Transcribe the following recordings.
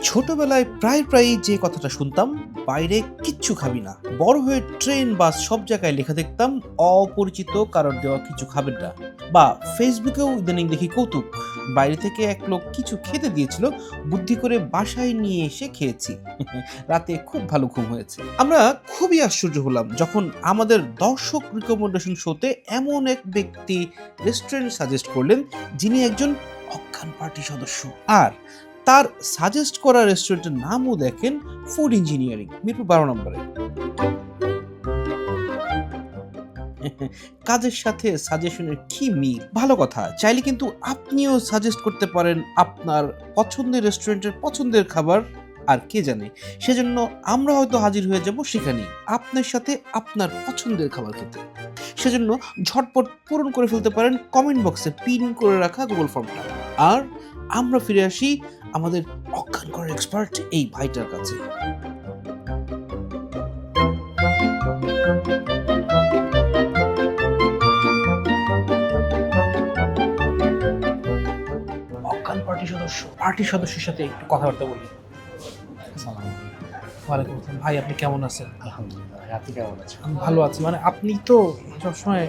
ছোটবেলায় প্রায়ই যে কথাটা শুনতাম, বাইরে কিচ্ছু খাবি না। বড় হয়ে ট্রেন বাস সব জায়গায় লেখা দেখতাম, অপরিচিত কারোর দেওয়া কিছু খাবেন না। বা ফেসবুকেও ইদানিং দেখি কৌতুক, বাইরে থেকে এক লোক কিছু খেতে দিয়েছিল, বুদ্ধি করে বাসায় নিয়ে এসে খেয়েছি। রাতে খুব ভালো ঘুম হয়েছে। আমরা খুবই আশ্চর্য হলাম যখন আমাদের দর্শক রিকমেন্ডেশন শোতে এমন এক ব্যক্তি রেস্টুরেন্ট সাজেস্ট করলেন যিনি একজন অজ্ঞান পার্টি সদস্য। আর তার সাজেস্ট করা রেস্টুরেন্টের নামও দেখেন ফুড ইঞ্জিনিয়ারিং, মিরপুর 12 নম্বরে। কাজের সাথে সাজেশনের কি মিল! ভালো কথা, চাইলে কিন্তু আপনিও সাজেস্ট করতে পারেন আপনার পছন্দের রেস্টুরেন্টের পছন্দের খাবার। আর কে জানে, সেজন্য আমরা হয়তো হাজির হয়ে যাব সেখানেই আপনার সাথে আপনার পছন্দের খাবার খেতে। সেজন্য ঝটপট পূরণ করে ফেলতে পারেন কমেন্ট বক্সে পিন করে রাখা গুগল ফর্মটা। আর আমরা ফিরে আসি আমাদের অজ্ঞান করার এক্সপার্ট এই ভাইটার কাছে। অজ্ঞান পার্টি সদস্যের সাথে একটু কথাবার্তা বলি। ওয়ালাইকুম আসসালাম। ভাই, আপনি কেমন আছেন? আলহামদুলিল্লাহ। আপনি কেমন আছেন? আমি ভালো আছি। মানে আপনি তো সবসময়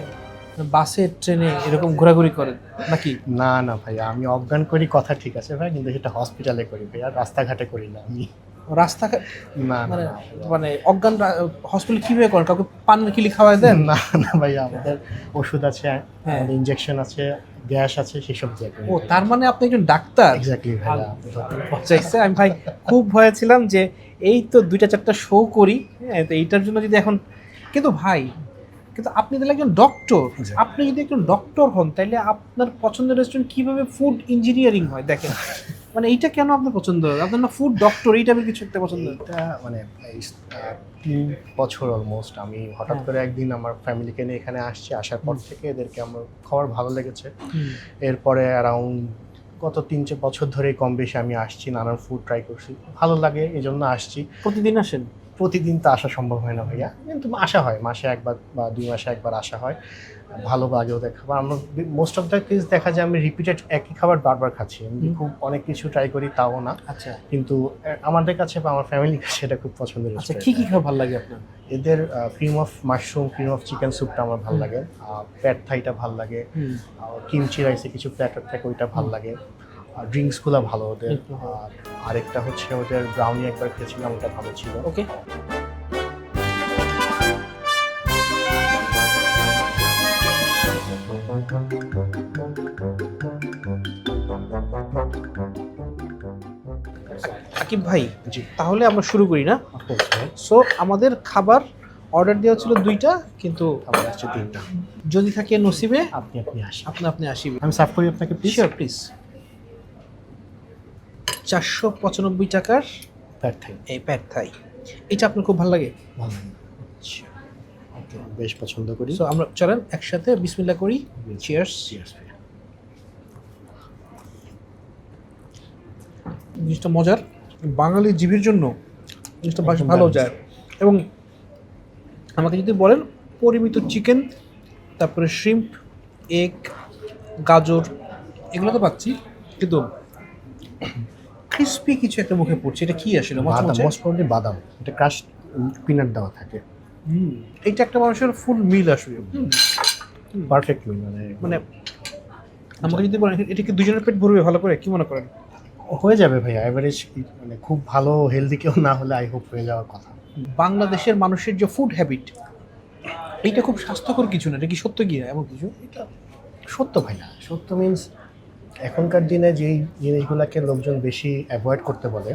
বাসে ট্রেনে এরকম ঘোরাঘুরি করেন নাকি? না, না ভাই, আমি অজ্ঞান করি কথা ঠিক আছে ভাই, কিন্তু সেটা হসপিটালে করি ভাই, আর রাস্তাঘাটে করি না আমি। রাস্তাঘাট না, না, মানে না, মানে অজ্ঞান হসপিটালে কিভাবে করেন? কাউকে পান কিলি খাওয়ায় দেন? না, না ভাই, আমাদের ওষুধ আছে, হ্যাঁ। আমাদের ইনজেকশন আছে, গ্যাস আছে, সেসব দিয়ে করি। ও, তার মানে আপনি একজন ডাক্তার? এক্স্যাক্টলি ভাই। চাইছে আমি ভাই খুব ভয়ে ছিলাম যে এই তো 2-4টা শো করি, হ্যাঁ, তো এইটার জন্য যদি এখন কিন্তু ভাই কিন্তু আপনি তাহলে একজন ডক্টর। Exactly. আপনি যদি একজন ডক্টর হন তাহলে আপনার পছন্দের রেস্টুরেন্ট কিভাবে ফুড ইঞ্জিনিয়ারিং হয় দেখেন। মানে এইটা কেন আপনার পছন্দ? আপনার না ফুড ডক্টর এই টাইপের কিছু একটা পছন্দ? এটা মানে এই 3 বছর অলমোস্ট আমি হঠাৎ করে একদিন আমার ফ্যামিলিকে নিয়ে এখানে আসছি, আসার পর থেকে এদেরকে আমার খাবার ভালো লেগেছে। এরপরে অ্যারাউন্ড গত 3-4 বছর ধরে কম বেশি আমি আসছি, নানান ফুড ট্রাই করছি, ভালো লাগে, এই জন্য আসছি। প্রতিদিন আসেন? প্রতিদিন তো আসা সম্ভব হয় না ভাইয়া, কিন্তু আসা হয়, মাসে একবার বা 2 মাসে একবার আসা হয়। ভালো লাগেও ওদের খাবার। আমরা মোস্ট অফ দ্য কেস দেখা যায় আমি রিপিটেড একই খাবার বারবার খাচ্ছি। আমি খুব অনেক কিছু ট্রাই করি তাও না, আচ্ছা কিন্তু আমাদের কাছে বা আমার ফ্যামিলির কাছে এটা খুব পছন্দের। আচ্ছা, কি খাবার ভালো লাগে আপনার? এদের cream of mushroom, cream of chicken স্যুপটা আমার ভালো লাগে, প্যাড থাইটা ভালো লাগে, কিমচি রাইসে কিছু প্ল্যাটার থাকে ওইটা ভালো লাগে, আর ড্রিঙ্কসগুলো ভালো ওদের। আর আরেকটা হচ্ছে ওদের ব্রাউনি একবার খেয়েছিলাম, ওটা ভালো ছিল। ওকে। আকিব ভাই, জি, তাহলে আমরা শুরু করি না? অফকোর্স ভাই। সো আমাদের খাবার অর্ডার দেওয়া ছিল 2টা, কিন্তু আমার আসছে 3টা। যদি থাকে নসিবে আপনি আসেন, আপনি আসিবে। আমি সার্ভ করি আপনাকে প্লিজ। Sure, please. 495 টাকার প্যাড থাই এই প্যাড থাই, এটা আপনার খুব ভালো লাগে? ভালো লাগে। ওকে, বেশ পছন্দ করি। সো আমরা চলেন একসাথে বিসমিল্লাহ করি। চিয়ার্স। Cheers ভাইয়া। জিনিসটা মজার, বাঙালি জিভির জন্য জিনিসটা বেশ একদম ভালো দারুণ। যায়। এবং আমাকে যদি বলেন পরিমিত চিকেন, তারপরে শ্রিম্প, এগ, গাজর, এগুলো তো পাচ্ছি, কিন্তু ক্রিস্পি কিছু একটা মুখে পড়ছে। এটা কি আসলে? বাদাম, মচমচে? মোস্ট প্রবাবলি বাদাম, এটা ক্রাশ পিনাট দেওয়া থাকে। এইটা একটা মানুষের ফুল মিল আসলে। পারফেক্ট মিল, মানে আমাকে যদি বলেন এটা কি দুজনের পেট ভরবে ভালো করে, কি মনে করেন? হয়ে যাবে ভাই, অ্যাভারেজ, মানে খুব ভালো হেলদি কেউ না হলে আই হোপ হয়ে যাওয়ার কথা। বাংলাদেশের মানুষের যে ফুড হ্যাবিট, এইটা খুব স্বাস্থ্যকর কিছু না, এটা কি সত্য কি এমন কিছু? এটা সত্য ভাইয়া, সত্য মিনস এখনকার দিনে যেই জিনিসগুলোকে লোকজন বেশি অ্যাভয়েড করতে বলে,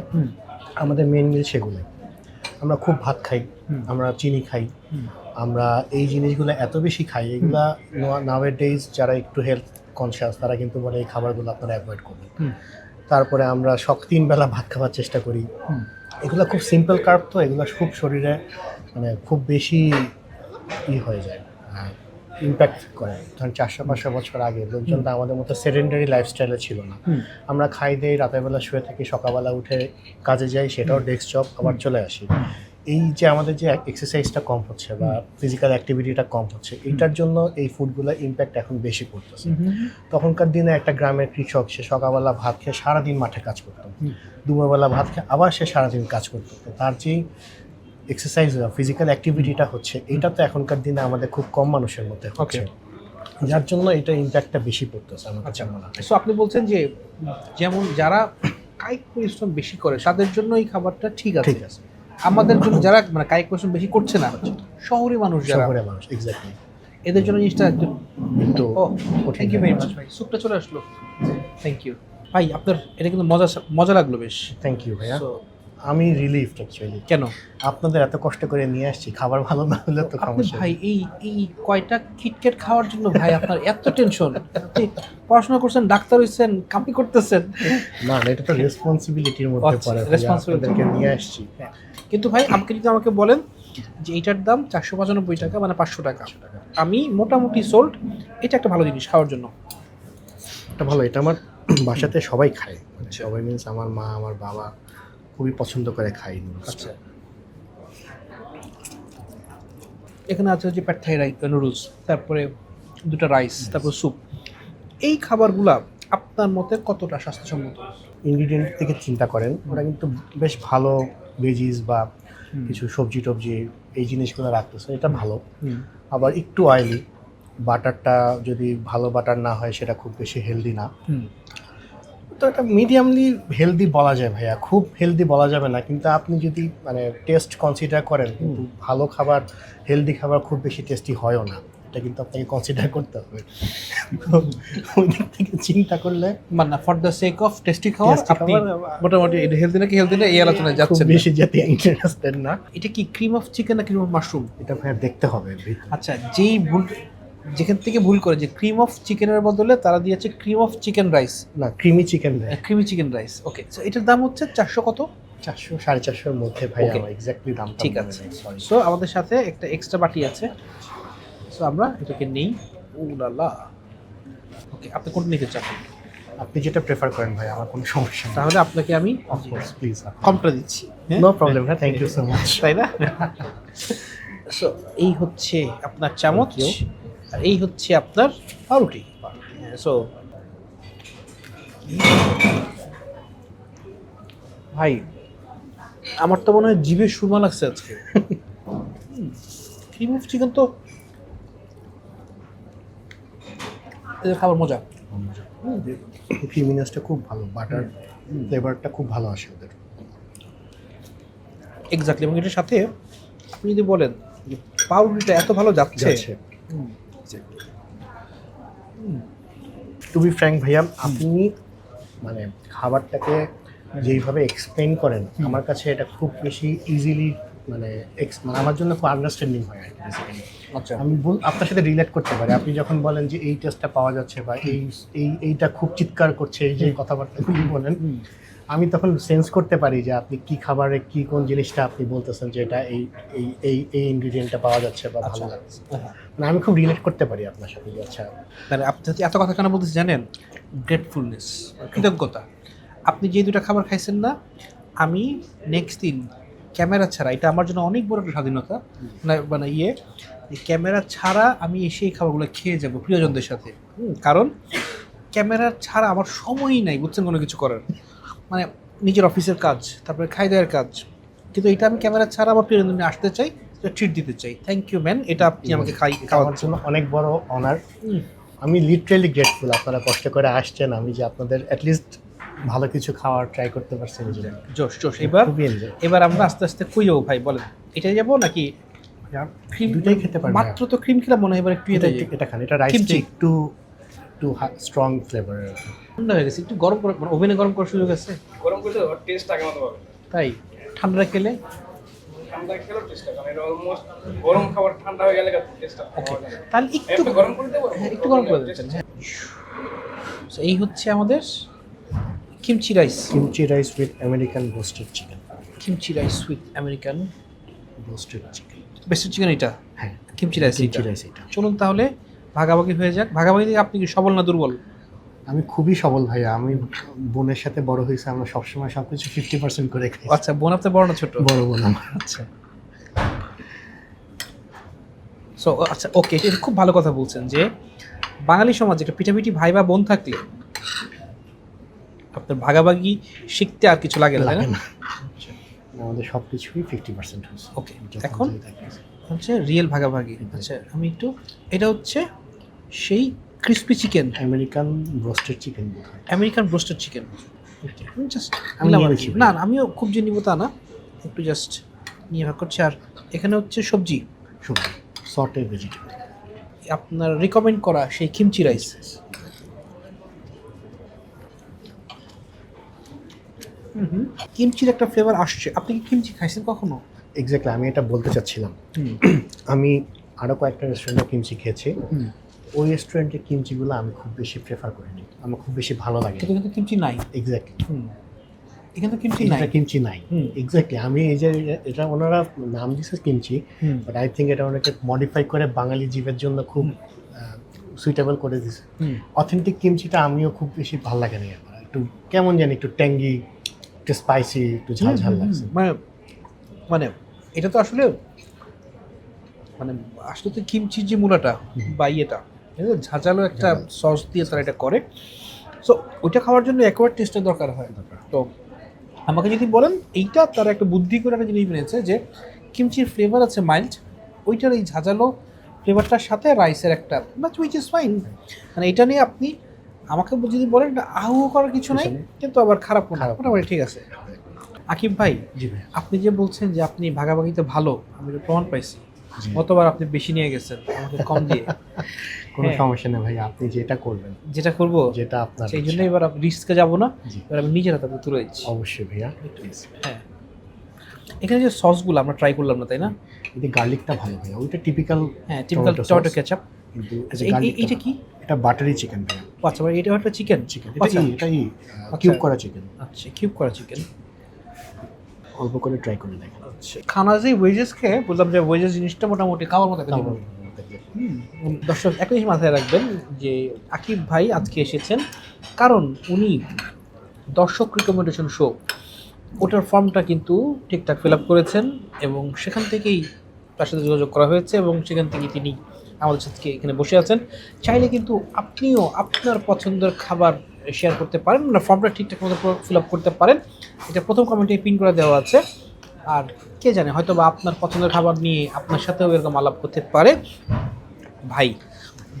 আমাদের মেন মিল সেগুলোই। আমরা খুব ভাত খাই, আমরা চিনি খাই, আমরা এই জিনিসগুলো এত বেশি খাই, এগুলা নাওয়ে ডেইজ যারা একটু হেলথ কনসিয়াস তারা কিন্তু বলে এই খাবারগুলো আপনারা অ্যাভয়েড করবেন। তারপরে আমরা 3 বেলা ভাত খাওয়ার চেষ্টা করি। এগুলো খুব সিম্পল কার্ব, তো এগুলো খুব শরীরে মানে খুব বেশি হয়ে যায়, ইম্প্যাক্ট করে। ধরেন 400-500 বছর আগে লোকজন তো আমাদের মতো সেডেন্টারি লাইফস্টাইলে ছিল না। আমরা খাই দেই, রাতের বেলা শুয়ে থাকি, সকালবেলা উঠে কাজে যাই, সেটাও ডেস্ক জব, আবার চলে আসি। এই যে আমাদের যে এক্সারসাইজটা কম হচ্ছে বা ফিজিক্যাল অ্যাক্টিভিটিটা কম হচ্ছে, এইটার জন্য এই ফুডগুলোর ইম্প্যাক্ট এখন বেশি পড়তেছে। তখনকার দিনে একটা গ্রামের কৃষক, সে সকালবেলা ভাত খেয়ে সারাদিন মাঠে কাজ করতো, দুপুরবেলা ভাত খেয়ে আবার সে সারাদিন কাজ করতো। তো তার যে এক্সারসাইজ ফিজিক্যাল অ্যাক্টিভিটিটা হচ্ছে, এটা তো এখনকার দিনে আমাদের খুব কম মানুষের মধ্যে হচ্ছে, যার জন্য এটা ইম্প্যাক্টটা বেশি পড়তেছে আমার কাছে মনে হয়। সো আপনি বলছেন যে যেমন যারা কায়িক পরিশ্রম বেশি করে তাদের জন্য এই খাবারটা ঠিক আছে, ঠিক আছে। আমাদের জন্য যারা মানে কায়িক পরিশ্রম বেশি করছে না, শহরে মানুষ যারা, শহরের মানুষ, এক্স্যাক্টলি, এদের জন্য জিনিসটা একটু একটু ও থ্যাংক ইউ ভেরি মাচ ভাই, স্যুপটা চলে আসলো, থ্যাংক ইউ ভাই। আপনার এটা কিন্তু মজা লাগলো বেশ। থ্যাংক ইউ ভাইয়া। So, আমি রিলিফড অ্যাকচুয়ালি। কেন? আপনাদের এত কষ্ট করে নিয়ে আসছি, খাবার ভালো না হলে তো আপনি সমস্যা। ভাই এই কয়টা কিটক্যাট খাওয়ার জন্য ভাই আপনার এত টেনশন? আপনি পড়াশোনা করছেন, ডাক্তার হইছেন, কামপি করতেছেন। না, এটা তো রেসপন্সিবিলিটির মধ্যে আচ্ছা, পড়ে, responsibility। আপনাদেরকে নিয়ে আসছি। কিন্তু ভাই আমাকে বলেন যে এইটার দাম 495 টাকা, মানে 500 টাকা। আমি মোটামুটি সোল্ড, এটা একটা ভালো জিনিস খাওয়ার জন্য। এটা ভালো, এটা আমার বাসাতে সবাই খায়, মানে সবাই মিনস আমার মা, আমার বাবা খুবই পছন্দ করে খায় নুডলসটা। আচ্ছা, এখানে আছে যে প্যাড থাই নুডলস, তারপরে দুটো রাইস, তারপর স্যুপ। এই খাবারগুলা আপনার মতে কতটা স্বাস্থ্যসম্মত? ইনগ্রিডিয়েন্ট থেকে চিন্তা করেন, ওরা কিন্তু বেশ ভালো ভেজিস বা কিছু সবজি টবজি এই জিনিসগুলো রাখতেছে, এটা ভালো। আবার একটু অয়েলি, বাটারটা যদি ভালো বাটার না হয় সেটা খুব বেশি হেলদি না। তো এটা মিডিয়ামলি হেলদি বলা যায় ভাইয়া, খুব হেলদি বলা যাবে না, কিন্তু আপনি যদি মানে টেস্ট কনসিডার করেন, কিন্তু ভালো খাবার, হেলদি খাবার খুব বেশি টেস্টি হয়ও না, এটা কিন্তু আপনাকে কনসিডার করতে হবে। ওই দিক থেকে চিন্তা করলে মানে for the sake of tasty খাবার Tasty আপনি খাবার, মোটামুটি এটা হেলদি নাকি হেলদি না এই আলোচনায় খুব যাচ্ছেন না। বেশি যাতে ইন্টারেস্টেড না। এটা কি ক্রিম অফ চিকেন না ক্রিম অফ মাশরুম? এটা ভাইয়া দেখতে হবে। আচ্ছা, যেখান থেকে ভুল করে যে ক্রিম অফ চিকেনের বদলে তারা দিয়েছে ক্রিম অফ চিকেন রাইস, না, ক্রিমি চিকেন দেয়। Creamy chicken rice. Okay, so এটার দাম হচ্ছে 400 কত? 400 450 মধ্যে ভাইয়া, Okay. আমার এক্স্যাক্টলি দামটা ঠিক আছে। সো আমাদের সাথে একটা এক্সট্রা বাটি আছে, সো আমরা এটাকে নেই। ও লালা, ওকে, আপনি কোনটা নিতে চান? আপনি যেটা প্রেফার করেন ভাই, আমার কোনো সমস্যা নেই। তাহলে আপনাকে আমি অফকোর্স, প্লিজ। কমটা দিচ্ছি। নো প্রবলেম ভাই, থ্যাংক ইউ সো মাচ। তাই না? সো এই হচ্ছে আপনার চামচ, Thank you. আর এই হচ্ছে আপনার পাউরুটি। সো ভাই, আমার তো মনে হয় জিভে সুরমা লাগছে আজকে। ক্রিম অফ চিকেন তো এদের খাবার মজা। ক্রিমিনেসটা খুব ভালো, বাটার ফ্লেভারটা খুব ভালো আসে ওদের। এক্স্যাক্টলি, এবং এটার সাথে আপনি যদি বলেন যে পাউরুটিটা এত ভালো যাচ্ছে। টু বি ফ্র্যাঙ্ক ভাইয়া, আপনি মানে খাবারটাকে যেইভাবে এক্সপ্লেইন করেন, আমার কাছে এটা খুব বেশি ইজিলি মানে মানে আমার জন্য খুব আন্ডারস্ট্যান্ডিং হয় আর কি বেসিক্যালি। আচ্ছা, আমি আপনার সাথে রিলেট করতে পারি। আপনি যখন বলেন যে এই টেস্টটা পাওয়া যাচ্ছে বা এইটা খুব চিৎকার করছে, এই যে কথাবার্তাগুলি বলেন, আমি তখন সেন্স করতে পারি যে আপনি কি খাবারে কি কোন জিনিসটা আপনি বলতেছেন যে এটা এই এই এই এই ইনগ্রিডিয়েন্টটা পাওয়া যাচ্ছে বা ভালো লাগছে। মানে আমি খুব রিলেট করতে পারি আপনার সাথে। আচ্ছা, মানে আপনি এত কথা কেন বলতেছি জানেন? গ্রেটফুলনেস, কৃতজ্ঞতা। আপনি যে দুটা খাবার খাইছেন না, আমি নেক্সট দিন ক্যামেরা ছাড়া, এটা আমার জন্য অনেক বড় একটা স্বাধীনতা, মানে ক্যামেরা ছাড়া আমি এসে এই খাবারগুলো খেয়ে যাব প্রিয়জনদের সাথে। কারণ ক্যামেরা ছাড়া আমার সময়ই নাই, বুঝছেন, কোনো কিছু করার। মানে নিজের অফিসের কাজ, তারপরে খাই দাওয়ার কাজ, কিন্তু এটা আমি ক্যামেরা ছাড়া আমার প্রিয়জনদের আসতে চাই, ট্রিট দিতে চাই। থ্যাংক ইউ ম্যান, এটা আপনি আমাকে খাওয়ার জন্য অনেক বড় অনার। আমি লিটারেলি গ্রেটফুল, আপনারা কষ্ট করে আসছেন, আমি যে আপনাদের অ্যাটলিস্ট ভালো কিছু খাওয়ার ট্রাই করতে পারছি নিজেরা। জোশ জোশ। এবার খুবই এনজয়। এবার আমরা আস্তে আস্তে কই যাবো ভাই বলেন? এটাই যাবো নাকি ক্রিম? দুটোই খেতে পারবেন। মাত্র তো ক্রিম খেলাম, মনে হয় এবার একটু এটা খান, এটা রাইসটা কিমচি। একটু একটু স্ট্রং ফ্লেভার। ঠান্ডা হয়ে গেছে, একটু গরম করে, মানে ওভেনে গরম করার সুযোগ আছে? গরম করলে ওর টেস্ট আগে মতো পাবে। তাই ঠান্ডা খেলে ঠান্ডা খেলেও টেস্ট কারণ এটা অলমোস্ট গরম খাবার ঠান্ডা হয়ে গেলে টেস্টটা তাহলে একটু গরম করে দেবো। হ্যাঁ, একটু গরম করে দিচ্ছেন। হ্যাঁ, So, এই হচ্ছে আমাদের kimchi rice. Kimchi rice with American roasted chicken. Kimchi rice with American roasted chicken, vested chicken. এটা হ্যাঁ, কিমচি রাইস। কিমচি রাইস এটা। চলুন তাহলে ভাগাভাগি হয়ে যাক। ভাগাভাগি থেকে আপনি কি সবল না দুর্বল? আমি খুবই সবল ভাইয়া, আমি বোনের সাথে বড় হয়েছি, আমরা সবসময় সবকিছু 50% করে খাই। আচ্ছা, বোন আপনার বড় না ছোট? বড় বোন আমার। আচ্ছা, সো আচ্ছা ওকে, এটা খুব ভালো কথা বলছেন যে বাঙালি সমাজে একটা পিঠাপিঠি ভাই বা বোন থাকলে আপনার ভাগাভাগি শিখতে আর কিছু লাগে না, তাই লাগে না? না। আমাদের সব কিছুই 50% হচ্ছে। ওকে, যখন এখন যেটা থাকে। হচ্ছে রিয়েল ভাগাভাগি। আচ্ছা আমি একটু, এটা হচ্ছে সেই crispy chicken, American roasted chicken বোধ হয়। American broasted chicken. আমি জাস্ট আমি নিলাম আর নিয়েছি কি। ভাই। না না, আমিও খুব যে নিব তা না, একটু জাস্ট নিয়ে ভাগ করছি। আর এখানে হচ্ছে সবজি, সবজি সর্টেড ভেজিটেবল। আপনার রিকমেন্ড করা সেই কিমচি রাইস। কিমচির একটা ফ্লেভার আসছে। আপনি কি কিমচি খাইছেন কখনো? এক্স্যাক্টলি আমি এটা বলতে চাচ্ছিলাম। হুম আমি আরও কয়েকটা রেস্টুরেন্টে কিমচি খেয়েছি। হুম। ওই রেস্টুরেন্টের কিমচিগুলো আমি খুব বেশি প্রেফার করিনি, আমার খুব বেশি ভালো লাগে। কিন্তু কিন্তু কিমচি নাই। এক্স্যাক্টলি হুম, এখানে তো কিমচি নাই। এটা কিমচি নাই। হুম। এক্স্যাক্টলি আমি এই যে এটা ওনারা নাম দিচ্ছে kimchi, hmm but I think এটা অনেকে মডিফাই করে বাঙালি জীবের জন্য খুব সুইটেবল করে দিছে। হুম। অথেন্টিক কিমচিটা আমিও খুব বেশি ভালো লাগে না, আমার একটু কেমন জানি একটু ট্যাঙ্গি, একটু স্পাইসি, একটু ঝাল ঝাল লাগছে। মানে মানে এটা তো আসলে মানে আসলে তো কিমচির যে মূলাটা বা ইয়েটা, এটা তো ঝাঁঝালো একটা সস দিয়ে তারা এটা করে। সো ওইটা খাওয়ার জন্য একবার টেস্টের দরকার হয়। তো আমাকে যদি বলেন, এইটা তারা একটা বুদ্ধি করে একটা জিনিস বেরিয়েছে যে কিমচির ফ্লেভার আছে মাইল্ড, ওইটার এই ঝাঁঝালো ফ্লেভারটার সাথে রাইসের একটা বাট উইচ ইজ ফাইন। মানে এটা নিয়ে আপনি আমাকে যদি বলেন এটা আহু করার কিছু নাই, কিন্তু আবার খারাপ না, মোটামুটি ঠিক আছে। আকিব ভাই, জি ভাই। আপনি যে বলছেন যে আপনি ভাগাভাগিতে ভালো, আমি এটা প্রমাণ পাইছি। জি। গতবার আপনি বেশি নিয়ে গেছেন আমাকে কম দিয়ে। কোনো হ্যাঁ। সমস্যা নেই ভাই, আপনি যেটা করবেন, যেটা করব যেটা আপনার সেই জন্য ইচ্ছা। এবার রিস্কে যাব না, জি। এবার আমি নিজের হাতে তুলে দিচ্ছি। অবশ্যই ভাইয়া। হ্যাঁ, এখানে যে সসগুলো আমরা ট্রাই করলাম না, তাই না? এতে গার্লিকটা ভালো ভাইয়া, ওইটা টিপিক্যাল। হ্যাঁ, টিপিক্যাল টমেটো কেচাপ। কিন্তু আচ্ছা, এইটা কি? এটা বাটারি চিকেন ভাইয়া। ও আচ্ছা, মানে এটা একটা চিকেন। চিকেন আচ্ছা এটাই কিউব করা চিকেন। আচ্ছা, কিউব করা চিকেন। অল্প করে ট্রাই করে দেখেন। আচ্ছা, খানা যে ওয়েজেস খেয়ে বললাম যে ওয়েজেস জিনিসটা মোটামুটি খাওয়ার মতো একটা জিনিস। দর্শক একটা জিনিস মাথায় রাখবেন যে আকিব ভাই আজকে এসেছেন কারণ উনি দর্শক রিকমেন্ডেশন শো, ওটার ফর্মটা কিন্তু ঠিকঠাক ফিল আপ করেছেন এবং সেখান থেকেই তার সাথে যোগাযোগ করা হয়েছে এবং সেখান থেকেই তিনি আমাদের সাথে এখানে বসে আছেন। চাইলে কিন্তু আপনিও আপনার পছন্দের খাবার শেয়ার করতে পারেন, মানে ফর্মটা ঠিকঠাক মতো ফিল আপ করতে পারেন। এটা প্রথম কমেন্টে পিন করে দেওয়া আছে। আর কে জানে, হয়তো বা আপনার পছন্দের খাবার নিয়ে আপনার সাথেও এরকম আলাপ করতে পারে। ভাই,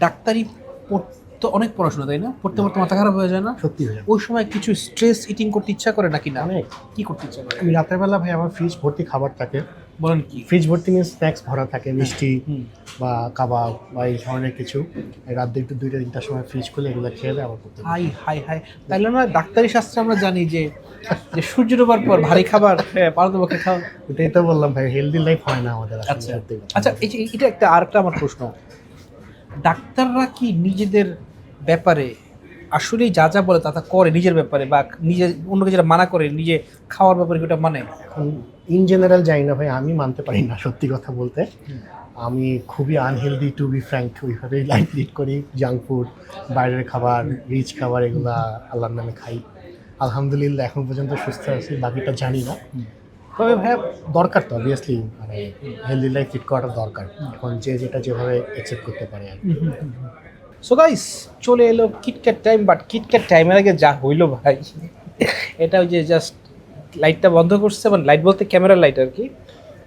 ডাক্তারি পড়তে অনেক পড়াশোনা, তাই না? পড়তে পড়তে মাথা খারাপ হয়ে যায় না? সত্যি ভাইয়া। ওই সময় কিছু স্ট্রেস ইটিং করতে ইচ্ছা করে নাকি না? অনেক। কি করতে ইচ্ছা করে? আমি রাতের বেলা ভাই আমার ফ্রিজ ভর্তি খাবার থাকে। বলেন কি? ফ্রিজ ভর্তি মিন্স স্ন্যাক্স ভরা থাকে, মিষ্টি হুম। বা কাবাব বা এই ধরনের কিছু। রাত 2টা-3টার সময় ফ্রিজ খুলে এগুলো খেয়ে দেয় আবার করতে পারি। হাই হাই হাই, তাইলে না ডাক্তারি শাস্ত্রে আমরা জানি যে যে সূর্য ডোবার পর ভারী খাবার পারতপক্ষে খাওয়া। ওটাই তো বললাম ভাই, হেলদি লাইফ হয় না আমাদের আসলে আচ্ছা সত্যি কথা। আচ্ছা, এটা একটা আরেকটা আমার প্রশ্ন, ডাক্তাররা কি নিজেদের ব্যাপারে আসলেই যা যা বলে তা তা করে নিজের ব্যাপারে, বা নিজে অন্যকে যেটা মানা করে নিজে খাওয়ার ব্যাপারে ওটা মানে? এখন ইন জেনারেল জানি না ভাই, আমি মানতে পারি না সত্যি কথা বলতে। আমি খুবই আনহেলদি টু বি ফ্র্যাঙ্ক, ওইভাবেই লাইফ লিড করি। জাঙ্ক ফুড, বাইরের খাবার, রিচ খাবার এগুলা আল্লাহর নামে খাই। আলহামদুলিল্লাহ এখন পর্যন্ত সুস্থ আছি, বাকিটা জানি না। তবে ভাইয়া দরকার তো অবভিয়াসলি, মানে হেলদি লাইফ লিড করাটা দরকার। এখন যে যেটা যেভাবে অ্যাকসেপ্ট করতে পারে আর কি। সো গাইস, চলে এলো কিটক্যাট টাইম, বাট কিটক্যাট টাইমের আগে যা হইলো ভাই, এটা ওই যে জাস্ট লাইটটা বন্ধ করছে, মানে লাইট বলতে ক্যামেরার লাইট আর কি।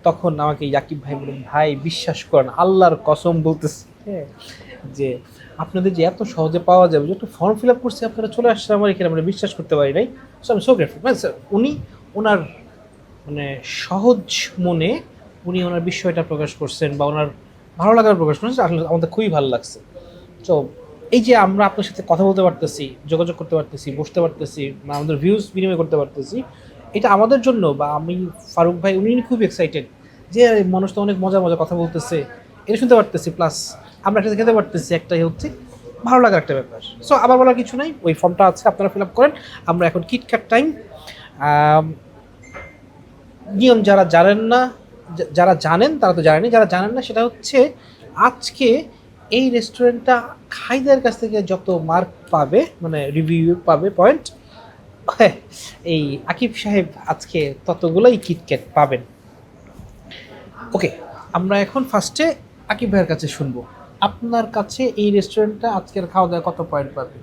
তখন আমাকে ইয়াকিব ভাই বললেন, ভাই বিশ্বাস করেন আল্লাহর কসম বলতেছি, হ্যাঁ, যে আপনাদের যে এত সহজে পাওয়া যাবে, যে একটু ফর্ম ফিল আপ করছে আপনারা চলে আসছে আমার এখানে, আমরা বিশ্বাস করতে পারি নাই। সো আমি সো গ্রেটফুল। মানে স্যার উনি ওনার মানে সহজ মনে উনি ওনার বিষয়টা প্রকাশ করছেন বা ওনার ভালো লাগার প্রকাশ করছেন, আসলে আমাদের খুবই ভালো লাগছে। তো এই যে আমরা আপনার সাথে কথা বলতে পারতেছি, যোগাযোগ করতে পারতেছি, বসতে পারতেছি, আমাদের ভিউজ বিনিময় করতে পারতেছি, এটা আমাদের জন্য, বা আমি ফারুক ভাই উনি খুব এক্সাইটেড যে মানুষ তো অনেক মজা মজা কথা বলতেছে, এটা শুনতে পারতেছি, প্লাস আমরা একসাথে খেতে পারতেছি, একটাই হচ্ছে ভালো লাগার একটা ব্যাপার। সো আবার বলার কিছু নাই, ওই ফর্মটা আছে, আপনারা ফিল আপ করেন। আমরা এখন কিটক্যাট টাইম। নিয়ম যারা জানেন না, যারা জানেন তারা তো জানেনি, যারা জানেন না সেটা হচ্ছে আজকে এই রেস্টুরেন্টটা খাইদের কাছ থেকে যত মার্ক পাবে, মানে রিভিউ পাবে, পয়েন্ট, এই আকিব সাহেব আজকে ততগুলোই কিটক্যাট পাবেন। ওকে, আমরা এখন ফার্স্টে আকিব ভাইয়ের কাছে শুনবো, আপনার কাছে এই রেস্টুরেন্টটা আজকের খাওয়া দাওয়া কত পয়েন্ট পাবে?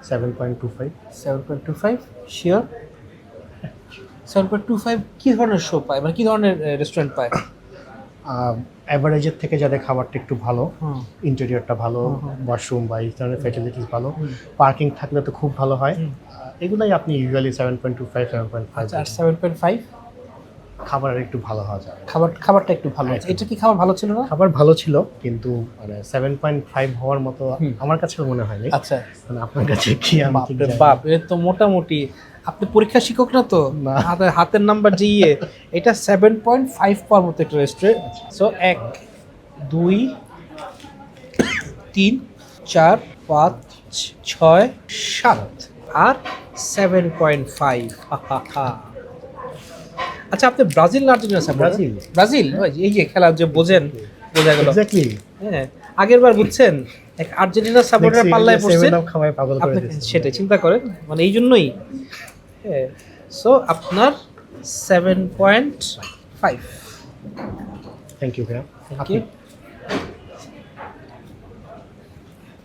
7.25। 7.25 শিওর? 7.25 কি ধরনের শো পায়, মানে কি ধরনের রেস্টুরেন্ট পায়? অ্যাভারেজের থেকে যাদের খাবারটা একটু ভালো, হুম। ইন্টেরিয়রটা ভালো, ওয়াশরুম বা এই ধরনের ফ্যাসিলিটিস ভালো, পার্কিং থাকলে তো খুব ভালো হয়। এগুলাই আপনি ইউজুয়ালি 7.25, 7.5। আচ্ছা, আর 7.5? খাবার একটু ভালো হওয়া যায়। খাবারটা একটু ভালো আছে। এটা কি খাবার ভালো ছিল না? খাবার ভালো ছিল, কিন্তু মানে 7.5 হওয়ার মতো আমার কাছে মনে হয়নি। আচ্ছা, মানে আপনার কাছে কি আমি ঠিক বাপরে জানি না। বাপ, এ তো মোটামুটি। আপনি পরীক্ষা শিক্ষক না তো? না। হাতের নাম্বার যে এটা 7.5 পাওয়ার মতো একটা রেস্টুরেন্ট। সো 1 2 3 4 5 6 7 আর 7.5। আচ্ছা, আপনি ব্রাজিল না আর্জেন্টিনা সাপোর্টার? ব্রাজিল। ব্রাজিল, ওই যে এই যে খেলা যে বোঝা গেল। এক্স্যাক্টলি। হ্যাঁ, আগের বার বুঝছেন এক আর্জেন্টিনা সাপোর্টার পাল্লায় পড়ছেন। খাওয়ায় পাগল করে আপনি দিয়েছে। সেটাই চিন্তা করেন, মানে এই জন্যই। হ্যাঁ, সো আপনার 7.5। থ্যাংক ইউ ভাইয়া। Thank you.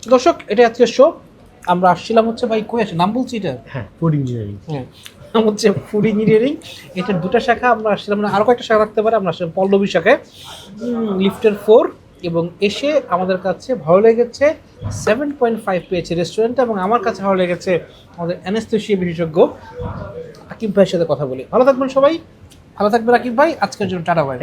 দর্শক, এটা আজকের শো। আমরা আসছিলাম হচ্ছে, ভাই কই আছে নাম বলছি এটা? হ্যাঁ, ফুড ইঞ্জিনিয়ারিং। হ্যাঁ, নাম হচ্ছে ফুড ইঞ্জিনিয়ারিং। এটার দুটো শাখা আমরা আসছিলাম, না আরও কয়েকটা শাখা থাকতে পারে। আমরা আসছিলাম পল্লবী শাখায়, লিফটের 4। এবং এসে আমাদের কাছে ভালো লেগেছে, 7.5 পেয়েছে রেস্টুরেন্টটা। এবং আমার কাছে ভালো লেগেছে আমাদের অ্যানেস্থেশিয়া বিশেষজ্ঞ আকিব ভাইয়ের সাথে কথা বলি। ভালো থাকবেন সবাই, ভালো থাকবেন আকিব ভাই। আজকের জন্য টাটা, বাই।